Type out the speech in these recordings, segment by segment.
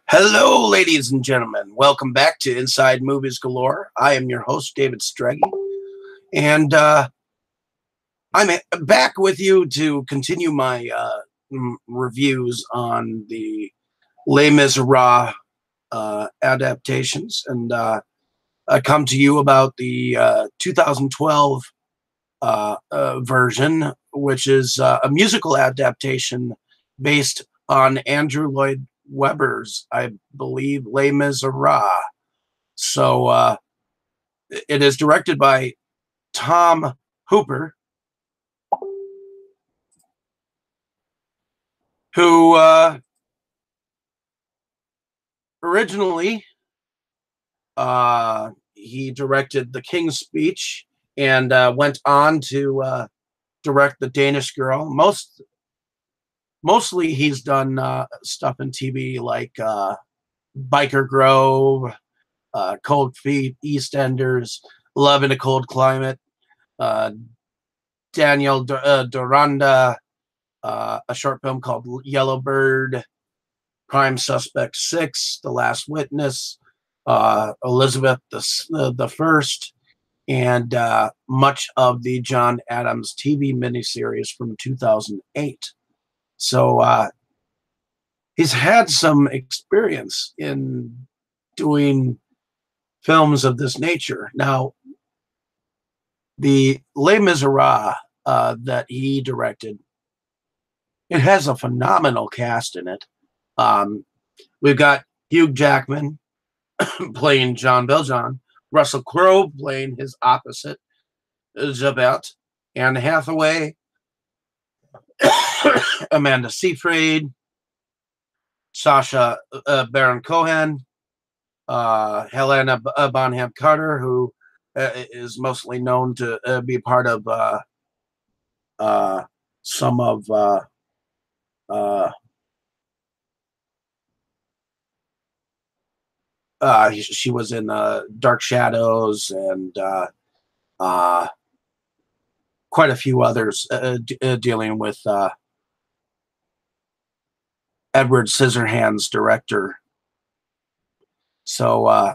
Hello, ladies and gentlemen. Welcome back to Inside Movies Galore. I am your host, David Streggy, and I'm back with you to continue my reviews on the Les Miserables adaptations. And I come to you about the 2012 version, which is a musical adaptation based on Andrew Lloyd Webber's, I believe, Les Miserables. So it is directed by Tom Hooper, who originally he directed The King's Speech and went on to direct The Danish Girl. Mostly he's done stuff in TV like Biker Grove, Cold Feet, EastEnders, Love in a Cold Climate, uh, Daniel Doranda, a short film called Yellow Bird, Prime Suspect 6, The Last Witness, Elizabeth the First, and much of the John Adams TV miniseries from 2008. So he's had some experience in doing films of this nature. Now, the Les Miserables that he directed, it has a phenomenal cast in it. We've got Hugh Jackman playing Jean Valjean, Russell Crowe playing his opposite, Javert, Anne Hathaway, Amanda Seyfried, Sacha Baron Cohen, Helena Bonham Carter, who is mostly known to be part of some of she was in Dark Shadows and quite a few others dealing with Edward Scissorhands' director. So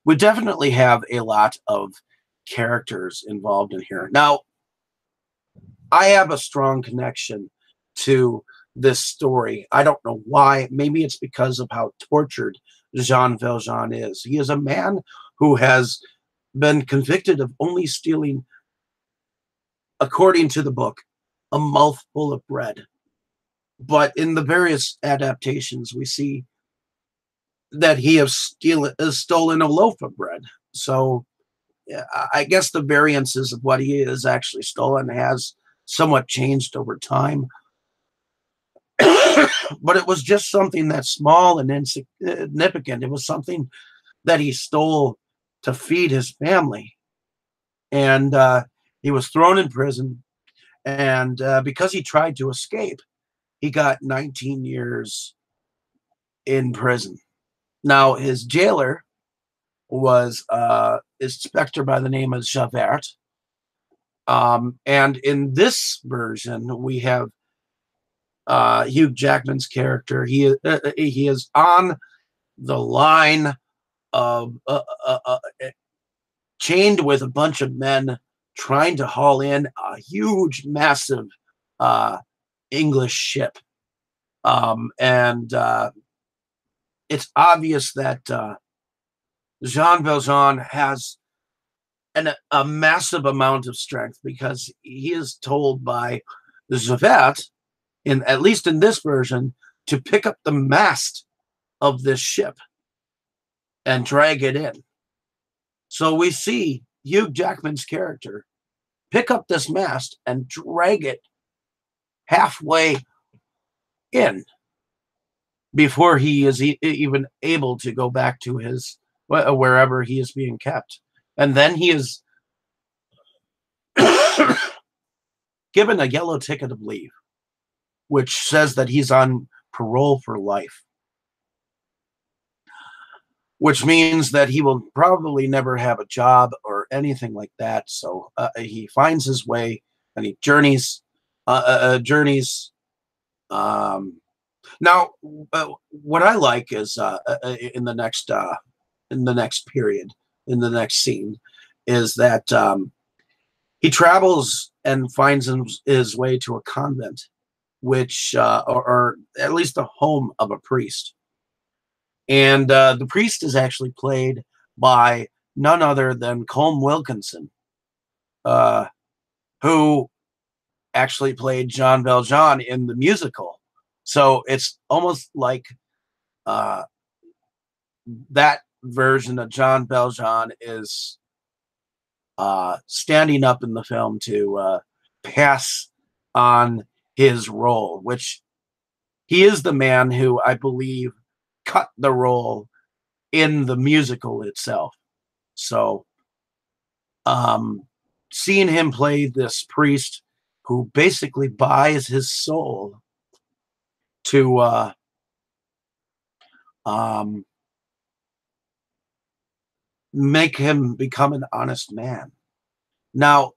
we definitely have a lot of characters involved in here. Now, I have a strong connection to this story. I don't know why. Maybe it's because of how tortured Jean Valjean is. He is a man who has been convicted of only stealing, according to the book, a mouthful of bread. But in the various adaptations, we see that he has stolen a loaf of bread. So I guess the variances of what he has actually stolen has somewhat changed over time. But it was just something that's small and insignificant. It was something that he stole to feed his family. And he was thrown in prison. And because he tried to escape, he got 19 years in prison. Now, his jailer was inspector by the name of Javert. And in this version, we have Hugh Jackman's character. He is on the line of chained with a bunch of men trying to haul in a huge, massive English ship. And it's obvious that Jean Valjean has a massive amount of strength because he is told by Javert, at least in this version, to pick up the mast of this ship and drag it in. So we see Hugh Jackman's character pick up this mast and drag it halfway in before he is even able to go back to his wherever he is being kept. And then he is given a yellow ticket of leave, which says that he's on parole for life, which means that he will probably never have a job or anything like that. So he finds his way and he journeys Now, what I like is in the next period, in the next scene, is that he travels and finds his way to a convent, which or at least the home of a priest, and the priest is actually played by none other than Colm Wilkinson, uh, who actually played John Valjean in the musical. So it's almost like uh, that version of John Valjean is standing up in the film to pass on his role, which he is the man who I believe cut the role in the musical itself. So, um, seeing him play this priest who basically buys his soul to um, make him become an honest man. Now,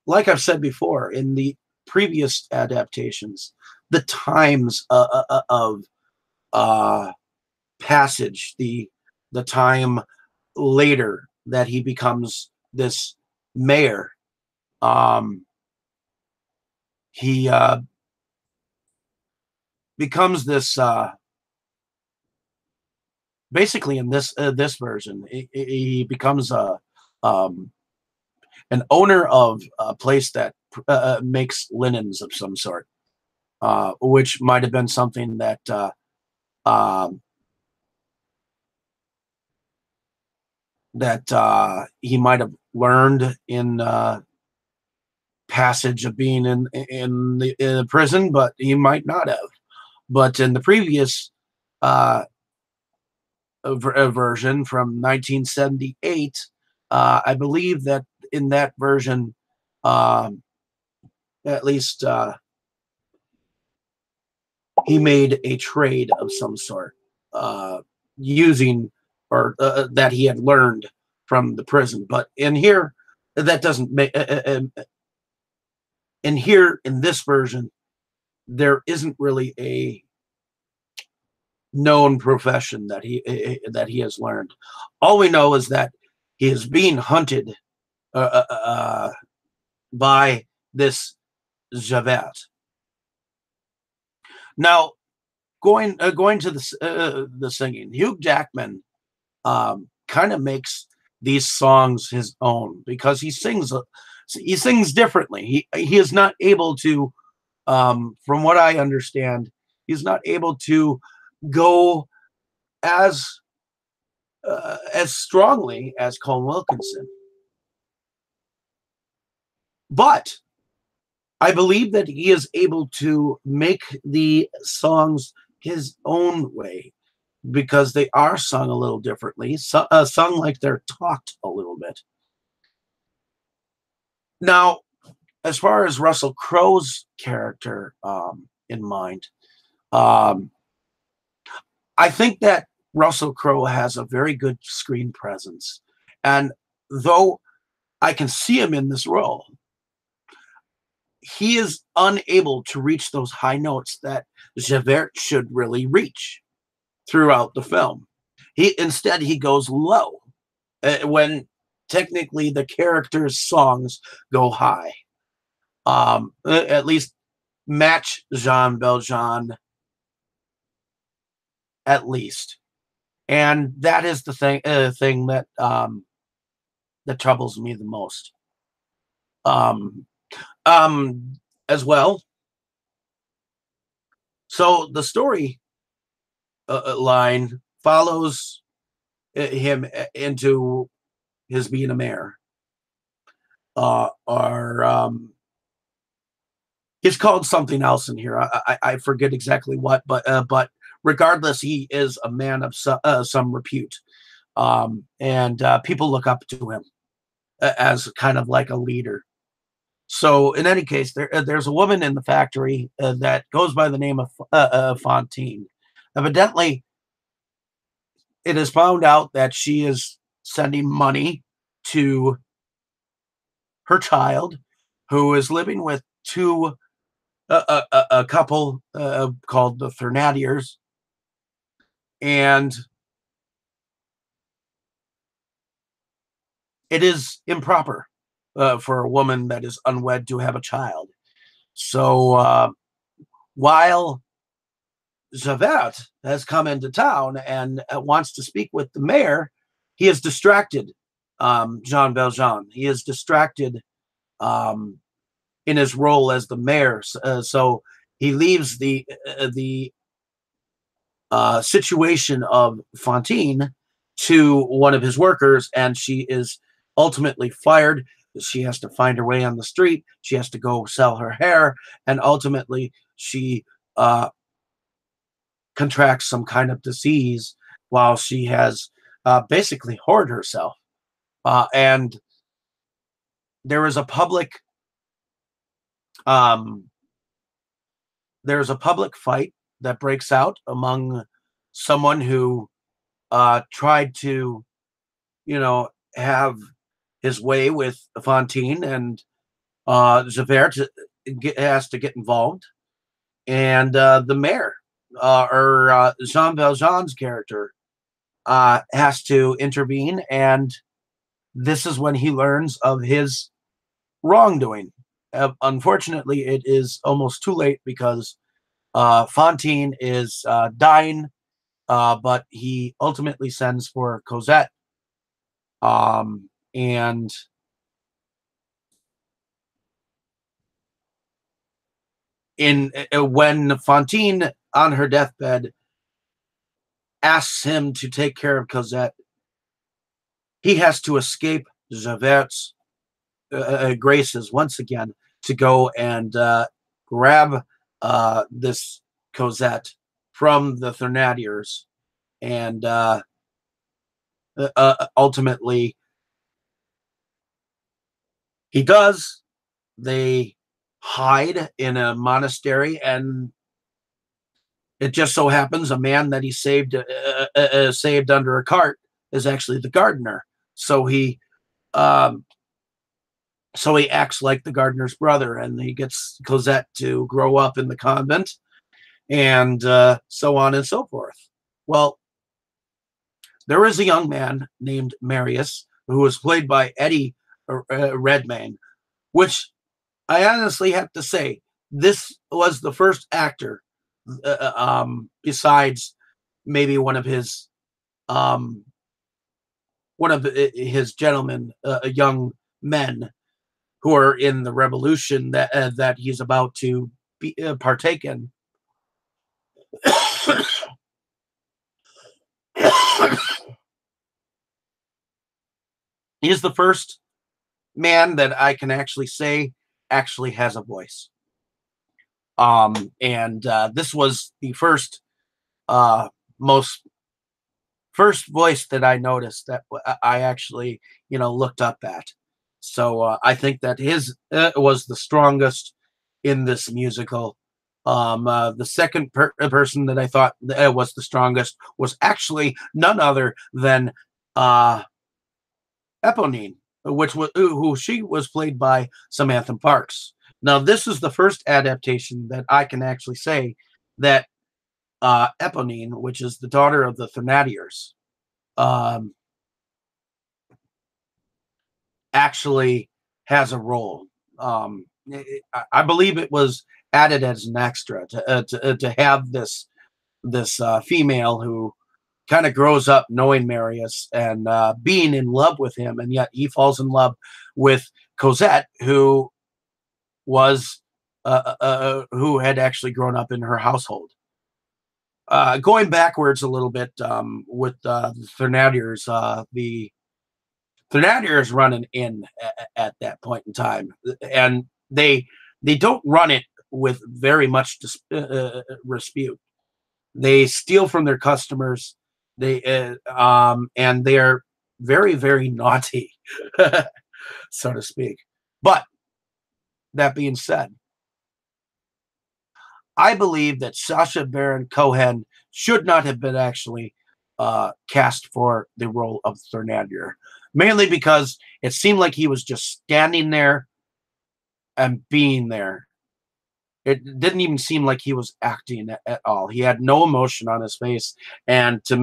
like I've said before, in the previous adaptations, the times of uh, passage, the time later that he becomes this mayor, um, he becomes this basically in this version. He becomes um, an owner of a place that makes linens of some sort, which might have been something that um, he might have learned in passage of being in the prison, but he might not have. But in the previous uh, version from 1978, I believe that in that version, um, at least he made a trade of some sort using or that he had learned from the prison. But in here, that doesn't make. In here, in this version, there isn't really a known profession that he has learned. All we know is that he is being hunted by this Javert. Now, going to the singing, Hugh Jackman kind of makes these songs his own because he sings differently. He is not able to, from what I understand, he's not able to go as as strongly as Colin Wilkinson. But I believe that he is able to make the songs his own way because they are sung a little differently, sung like they're talked a little bit. Now, as far as Russell Crowe's character in mind, um, I think that Russell Crowe has a very good screen presence. And though I can see him in this role, he is unable to reach those high notes that Javert should really reach throughout the film. He goes low when technically the character's songs go high. At least match Jean Valjean at least, and that is the thing that troubles me the most. Um, as well. So the story line follows him into his being a mayor. Or he's called something else in here. I forget exactly what, but regardless, he is a man of some repute, and people look up to him as kind of like a leader. So in any case, there's a woman in the factory that goes by the name of Fontaine. Evidently, it is found out that she is sending money to her child, who is living with two a couple called the Thenardiers, and it is improper for a woman that is unwed to have a child. So while Javert has come into town and wants to speak with the mayor, he is distracted. Jean Valjean. He is distracted um, in his role as the mayor. So he leaves the situation of Fantine to one of his workers, and she is ultimately fired. She has to find her way on the street. She has to go sell her hair, and ultimately she uh, contracts some kind of disease while she has basically whored herself. And there is a public um, there's a public fight that breaks out among someone who tried to, have his way with Fantine, and Javert has to get involved, and the mayor, or Jean Valjean's character, has to intervene, and this is when he learns of his wrongdoing. Unfortunately, it is almost too late because Fantine is dying, but he ultimately sends for Cosette. And in when Fantine on her deathbed asks him to take care of Cosette, he has to escape Javert's graces once again to go and grab this Cosette from the Thenardiers, and ultimately he does. They hide in a monastery, and it just so happens a man that he saved under a cart is actually the gardener. So um, he acts like the gardener's brother, and he gets Cosette to grow up in the convent, and so on and so forth. Well, there is a young man named Marius who was played by Eddie Redmayne, which I honestly have to say, this was the first actor, besides maybe um, one of his gentlemen, young men who are in the revolution that he's about to partake in. He is the first man that I can actually say actually has a voice. And this was the uh, most first voice that I noticed that I actually, looked up at. So I think that his was the strongest in this musical. The second person that I thought was the strongest was actually none other than uh, Eponine, which was who she was played by Samantha Parks. Now, this is the first adaptation that I can actually say that Eponine, which is the daughter of the Thenardiers, um, actually has a role. I believe it was added as an extra to have this female who kind of grows up knowing Marius and being in love with him, and yet he falls in love with Cosette, who had actually grown up in her household. Going backwards a little bit with the Thenardiers, the Thenardiers run an inn at that point in time, and they don't run it with very much dispute. They steal from their customers. And they are very, very naughty, so to speak. But that being said, I believe that Sacha Baron Cohen should not have been actually cast for the role of Thenardier, mainly because it seemed like he was just standing there and being there. It didn't even seem like he was acting at all. He had no emotion on his face, and to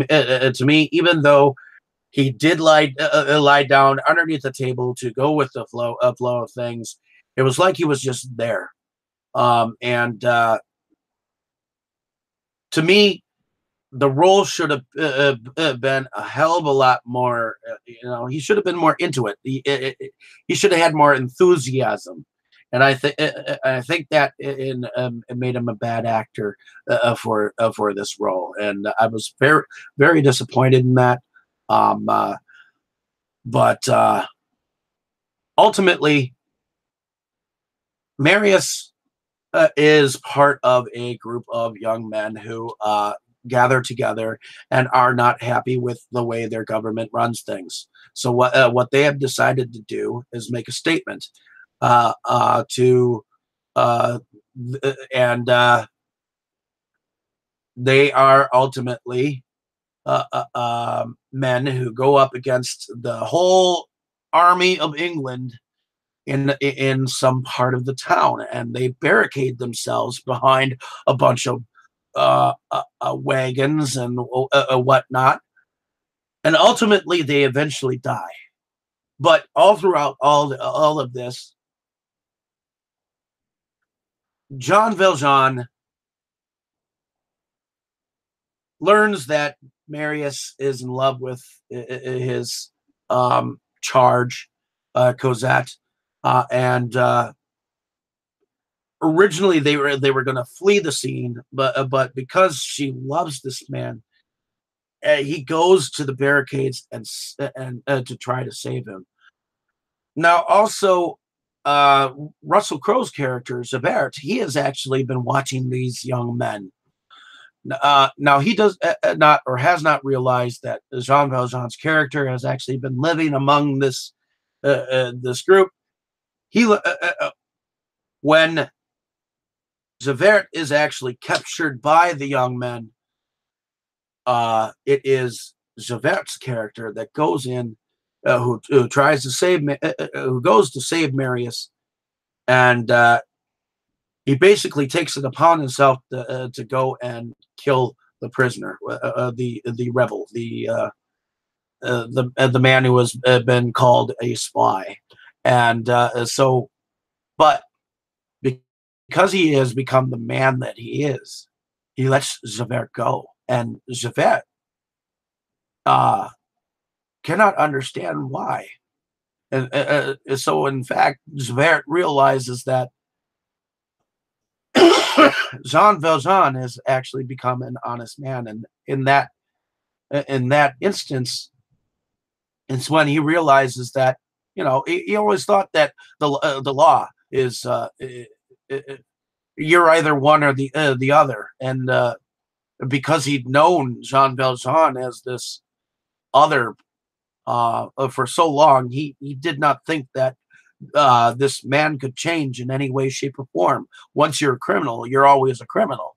me, even though he did lie down underneath the table to go with the flow of things, it was like he was just there. And to me, the role should have been a hell of a lot more. He should have been more into it. He should have had more enthusiasm, and I think that it made him a bad actor for this role, and I was very disappointed in that. Um, uh, but ultimately, Marius is part of a group of young men who gather together and are not happy with the way their government runs things. So what they have decided to do is make a statement to uh, and they are ultimately men who go up against the whole army of England in some part of the town, and they barricade themselves behind a bunch of wagons and whatnot, and ultimately they eventually die. But all throughout all of this, Jean Valjean learns that Marius is in love with his charge, Cosette, and originally they were going to flee the scene, but because she loves this man, he goes to the barricades and to try to save him. Now, also, Russell Crowe's character Javert, he has actually been watching these young men. Now he does not or has not realized that Jean Valjean's character has actually been living among this group. When Javert is actually captured by the young men, it is Javert's character that goes in, who tries to who goes to save Marius, and he basically takes it upon himself to go and kill the prisoner, the rebel, the man who has been called a spy, and but because he has become the man that he is, he lets Javert go, and Javert uh, cannot understand why. And so, in fact, Javert realizes that Jean Valjean has actually become an honest man, and in that instance, it's when he realizes that he always thought that the law is you're either one or the other, and because he'd known Jean Valjean as this other for so long, he did not think that this man could change in any way, shape, or form. Once you're a criminal, you're always a criminal.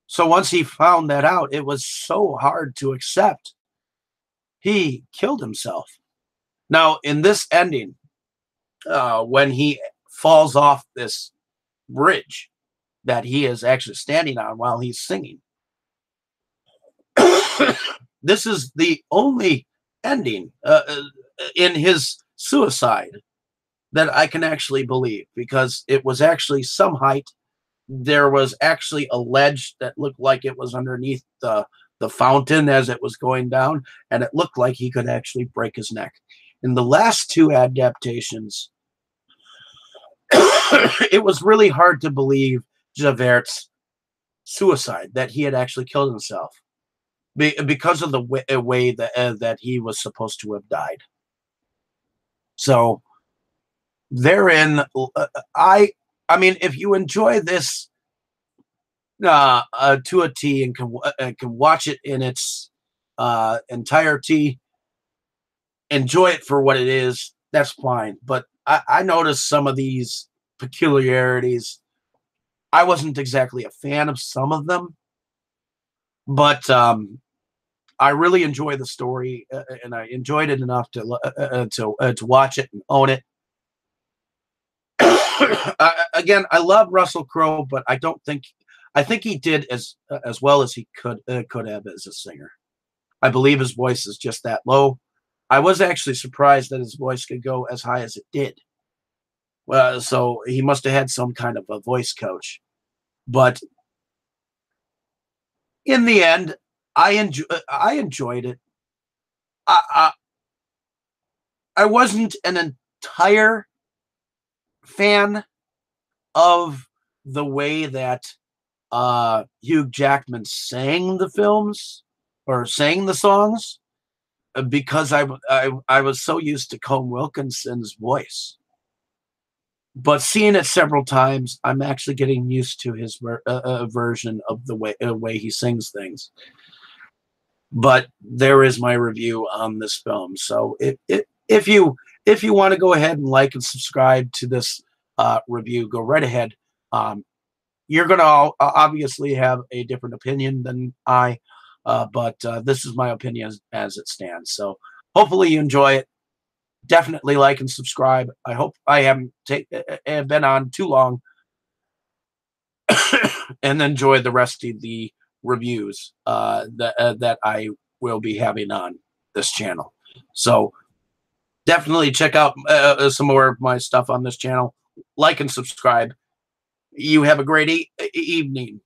So once he found that out, it was so hard to accept. He killed himself. Now, in this ending, when he falls off this bridge that he is actually standing on while he's singing, this is the only ending in his suicide that I can actually believe, because it was actually some height. There was actually a ledge that looked like it was underneath the fountain as it was going down, and it looked like he could actually break his neck. In the last two adaptations, it was really hard to believe Javert's suicide, that he had actually killed himself because of the way that he was supposed to have died. So therein, I mean, if you enjoy this to a T and can watch it in its entirety, enjoy it for what it is, that's fine. But I noticed some of these peculiarities. I wasn't exactly a fan of some of them, but I really enjoy the story, and I enjoyed it enough to watch it and own it. Again, I love Russell Crowe, but I think he did as well as he could have as a singer. I believe his voice is just that low. I was actually surprised that his voice could go as high as it did. So he must have had some kind of a voice coach. But in the end, I enjoyed it. I, I I wasn't an entire fan of the way that Hugh Jackman sang the films or sang the songs because I was so used to Colm Wilkinson's voice. But seeing it several times, I'm actually getting used to his version of the way he sings things. But there is my review on this film. So if you want to go ahead and like and subscribe to this review, go right ahead. You're going to obviously have a different opinion than but this is my opinion as it stands. So hopefully you enjoy it. Definitely like and subscribe. I hope I haven't have been on too long and enjoy the rest of the reviews that I will be having on this channel. So definitely check out some more of my stuff on this channel. Like and subscribe. You have a great evening.